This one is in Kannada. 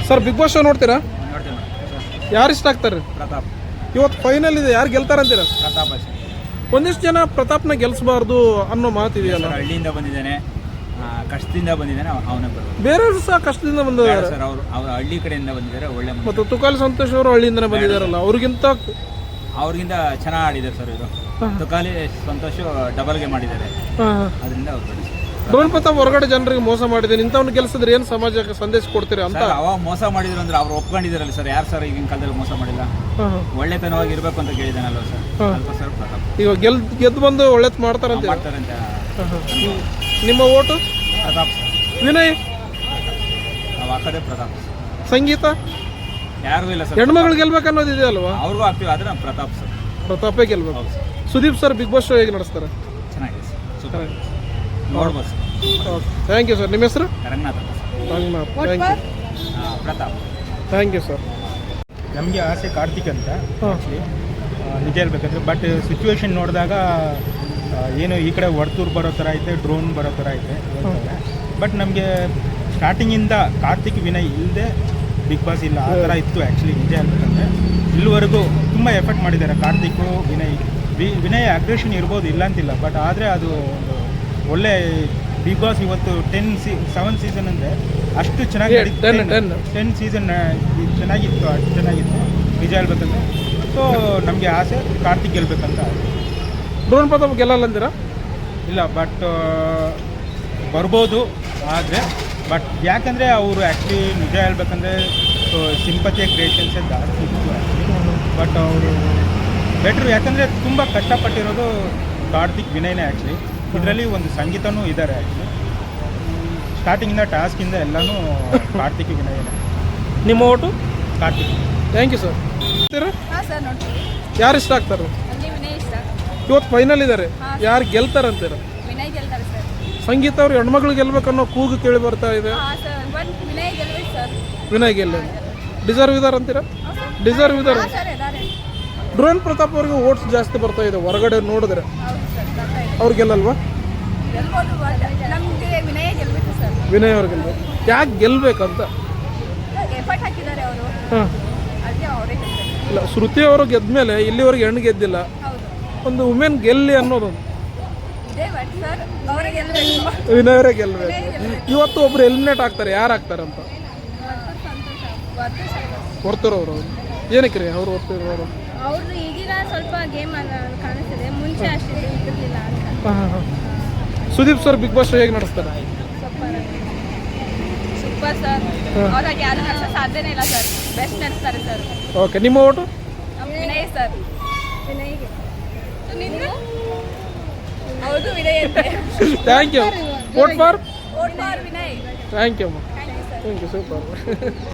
ಸರ್ ಬಿಗ್ ಬಾಸ್ ಶೋ ನೋಡ್ತೀರಾ? ಯಾರು ಇಷ್ಟ ಆಗ್ತಾರೆ? ಪ್ರತಾಪ್. ಇವತ್ತು ಫೈನಲ್ ಇದೆ, ಯಾರು ಗೆಲ್ತಾರಂತೀರ? ಪ್ರತಾಪ್ ಅಷ್ಟೇ. ಒಂದಿಷ್ಟು ಜನ ಪ್ರತಾಪ್ನ ಗೆಲ್ಸಬಾರ್ದು ಅನ್ನೋ ಮಾತಿದೆಯಲ್ಲ. ಹಳ್ಳಿಯಿಂದ ಬಂದಿದ್ದಾನೆ, ಕಷ್ಟದಿಂದ ಬಂದಿದ್ದಾನೆ, ಅವನೇ ಬರೋದು. ಬೇರೆಯವರು ಸಹ ಕಷ್ಟದಿಂದ ಬಂದಿದ್ದಾರೆ ಸರ್. ಅವ್ರು ಹಳ್ಳಿ ಕಡೆಯಿಂದ ಬಂದಿದ್ದಾರೆ, ಒಳ್ಳೆ ಮತ್ತು ತುಕಾಲಿ ಸಂತೋಷ್ ಅವರು ಹಳ್ಳಿಯಿಂದನೇ ಬಂದಿದ್ದಾರಲ್ಲ, ಅವ್ರಿಗಿಂತ ಚೆನ್ನಾಗಿ ಆಡಿದ್ದಾರೆ ಸರ್. ಇದು ತುಕಾಲಿ ಸಂತೋಷ್ ಡಬಲ್ಗೆ ಮಾಡಿದ್ದಾರೆ, ಅದರಿಂದ ಅವ್ರು ಬೆಳೆಸಿ. ಡ್ರೋನ್ ಪ್ರತಾಪ್ ಹೊರಗಡೆ ಜನರಿಗೆ ಮೋಸ ಮಾಡಿದ್ದೀನಿ, ಇಂಥವ್ನು ಗೆಲ್ಸಿದ್ರೆ ಏನು ಸಮಾಜಕ್ಕೆ ಸಂದೇಶ ಕೊಡ್ತೀರಿ ಅಂತ. ಅವಾಗ ಮೋಸ ಮಾಡಿದ್ರು ಅಂದ್ರೆ ಅವ್ರು ಒಪ್ಕೊಂಡಿದ್ದಾರಲ್ಲ ಸರ್. ಯಾರು ಸರ್ ಈಗಿನ ಕಾಲದಲ್ಲಿ ಮೋಸ ಮಾಡಿಲ್ಲ? ಒಳ್ಳೆತನವಾಗಿ ಇರಬೇಕು ಅಂತ ಕೇಳಿದಾನಲ್ವ ಸರ್, ಸ್ವಲ್ಪ ಸರ್ ಪ್ರತಾಪ್. ಈಗ ಗೆದ್ದು ಬಂದು ಒಳ್ಳೆತ್ ಮಾಡ್ತಾರಂತೆ. ನಿಮ್ಮ ಓಟು? ಪ್ರತಾಪ್ ಸರ್. ವಿನಯ್? ನಾವು ಹಾಕೋದೇ ಪ್ರತಾಪ್. ಸಂಗೀತ? ಯಾರಿಗೂ ಇಲ್ಲ ಸರ್. ಹೆಣ್ಮಗಳು ಗೆಲ್ಬೇಕು ಅನ್ನೋದು ಇದೆ ಅಲ್ವಾ? ಅವ್ರಿಗೂ ಆಗ್ತೀವಿ, ಆದ್ರೆ ನಮ್ಮ ಪ್ರತಾಪ್ ಸರ್. ಪ್ರತಾಪೇ ಗೆಲ್ಬೇಕು. Sudeep sir Bigg Boss show ಹೇಗೆ ನಡೆಸ್ತಾರೆ? ಚೆನ್ನಾಗಿದೆ ಸರ್, ಸೂಪರ್ ನೋಡ್ಬೋದು ಸರ್. Thank you sir. ನಿಮ್ಮ ಹೆಸರು? Ranganath. Ranganath. Thank you. Pratap. Thank you sir. ನಮಗೆ ಆಸೆ ಕಾರ್ತಿಕ್ ಅಂತ ನಿಜ ಹೇಳ್ಬೇಕಂದ್ರೆ, ಬಟ್ ಸಿಚುವೇಶನ್ ನೋಡಿದಾಗ ಏನು ಈ ಕಡೆ ವರ್ತೂರು ಬರೋ ಥರ ಐತೆ, ಡ್ರೋನ್ ಬರೋ ಥರ ಐತೆ. ಬಟ್ ನಮಗೆ ಸ್ಟಾರ್ಟಿಂಗಿಂದ ಕಾರ್ತಿಕ್ ವಿನಯ್ ಇಲ್ಲದೆ ಬಿಗ್ ಬಾಸ್ ಇಲ್ಲ ಆ ಥರ ಇತ್ತು ಆ್ಯಕ್ಚುಲಿ. ನಿಜ ಹೇಳ್ಬೇಕಂದ್ರೆ ಇಲ್ಲಿವರೆಗೂ ತುಂಬ ಎಫರ್ಟ್ ಮಾಡಿದ್ದಾರೆ ಕಾರ್ತಿಕ್ಕು, ವಿನಯ್ ಅಗ್ರೆಷನ್ ಇರ್ಬೋದು, ಇಲ್ಲ ಅಂತಿಲ್ಲ. ಬಟ್ ಆದರೆ ಅದು ಒಂದು ಒಳ್ಳೆ ಬಿಗ್ ಬಾಸ್ ಇವತ್ತು 7 ಸೀಸನ್ ಅಂದರೆ ಅಷ್ಟು ಚೆನ್ನಾಗಿ 10 ಸೀಸನ್ ಚೆನ್ನಾಗಿತ್ತು, ಅಷ್ಟು ಚೆನ್ನಾಗಿತ್ತು ನಿಜ ಹೇಳ್ಬೇಕಂದ್ರೆ. ಸೊ ನಮಗೆ ಆಸೆ ಕಾರ್ತಿಕ್ ಗೆಲ್ಬೇಕಂತ. ಡ್ರೋನ್ ಪ್ರತಾಪ್ ಗೆಲ್ಲಲ್ಲ ಅಂತೀರಾ? ಇಲ್ಲ, ಬಟ್ ಬರ್ಬೋದು. ಆದರೆ ಬಟ್ ಯಾಕಂದರೆ ಅವರು ಆ್ಯಕ್ಚುಲಿ ನಿಜ ಹೇಳ್ಬೇಕಂದ್ರೆ ಸಿಂಪತಿಯ ಕ್ರಿಯೇಷನ್ಸೇ ಜಾಸ್ತಿ ಇತ್ತು ಆ್ಯಕ್ಚುಲಿ. ಬಟ್ ಅವರು ಬೆಟ್ರು, ಯಾಕಂದರೆ ತುಂಬ ಕಷ್ಟಪಟ್ಟಿರೋದು ಕಾರ್ತಿಕ್ ವಿನಯ್ನೇ ಆ್ಯಕ್ಚುಲಿ. ಇದರಲ್ಲಿ ಒಂದು ಸಂಗೀತನೂ ಇದ್ದಾರೆ ಆ್ಯಕ್ಚುಲಿ. ಸ್ಟಾರ್ಟಿಂಗಿಂದ ಟಾಸ್ಕಿಂದ ಎಲ್ಲನೂ ಕಾರ್ತಿಕ್ ವಿನಯನೇ. ನಿಮ್ಮ vote? Karthik. Thank you sir. ಯಾರು ಇಷ್ಟ ಆಗ್ತಾರೆ? ವಿನಯ್ ಇಷ್ಟ. ಇವತ್ತು ಫೈನಲ್ ಇದ್ದಾರೆ, ಯಾರು ಗೆಲ್ತಾರಂತೀರ? ವಿನಯ್ ಗೆಲ್ತಾರೆ ಸರ್. ಸಂಗೀತ ಅವ್ರು ಹೆಣ್ಮಗಳು ಗೆಲ್ಬೇಕನ್ನೋ ಕೂಗು ಕೇಳಿ ಬರ್ತಾ ಇದೆ. ವಿನಯ್ ಗೆಲ್ಬೇಕು ಸರ್. ವಿನಯ್ ಗೆಲ್ಲ ಡಿಸರ್ವ್ ಇದಾರೆ ಅಂತೀರಾ? ಡಿಸರ್ವ್ ಇದಾರೆ. ಡ್ರೋನ್ ಪ್ರತಾಪ್ ಅವ್ರಿಗೆ ಓಟ್ಸ್ ಜಾಸ್ತಿ ಬರ್ತಾ ಇದೆ ಹೊರಗಡೆ ನೋಡಿದ್ರೆ. ಅವ್ರು ಗೆಲ್ಲಲ್ವಾ? ವಿನಯ್ ಅವ್ರು ಗೆಲ್ಬೇಕು. ಯಾಕೆ ಗೆಲ್ಬೇಕಂತ? ಹಾಂ. ಇಲ್ಲ, ಶ್ರುತಿ ಅವರು ಗೆದ್ಮೇಲೆ ಇಲ್ಲಿವರೆಗೆ ಹೆಣ್ಣು ಗೆದ್ದಿಲ್ಲ. ಒಂದು ವುಮೆನ್ ಗೆಲ್ಲಿ ಅನ್ನೋದೊಂದು. ವಿನಯ್ ಅವರೇ ಗೆಲ್ಬೇಕು. ಇವತ್ತು ಒಬ್ರು ಎಲಿಮಿನೇಟ್ ಆಗ್ತಾರೆ, ಯಾರು ಆಗ್ತಾರೆ ಅಂತ? ವರ್ತೂರವರು. ಏನಕ್ಕೆ ರೀ ಅವ್ರು ವರ್ತೂರವರು? ಅವ್ರದ್ದು ಈಗಿನ ಸ್ವಲ್ಪ ಗೇಮ್ ಕಾಣಿಸ್ತಿದೆ, ಮುಂಚೆ ಅಷ್ಟೇ ಇರಲಿಲ್ಲ ಅಂತ. ಸುದೀಪ್ ಸರ್ ಬಿಗ್ ಬಾಸ್ ಹೇಗೆ ನಡೆಸ್ತಾರೆ? Super sir. ಅವ್ರಾಗ ಯಾರು ನಡೆಸೋ ಸಾಧ್ಯನೇ ಇಲ್ಲ ಸರ್, ಬೆಸ್ಟ್ ನಡೆಸ್ತಾರೆ ಸರ್. ಓಕೆ, ನಿಮ್ಮ ಓಟು? ವಿನಯ್ ಸರ್. ವಿನಯ್ಗೆ. ಹೌದು, ವಿನಯ್ ಅಂತ. Thank you. Vote for Vinay. Thank you. Thank you, super.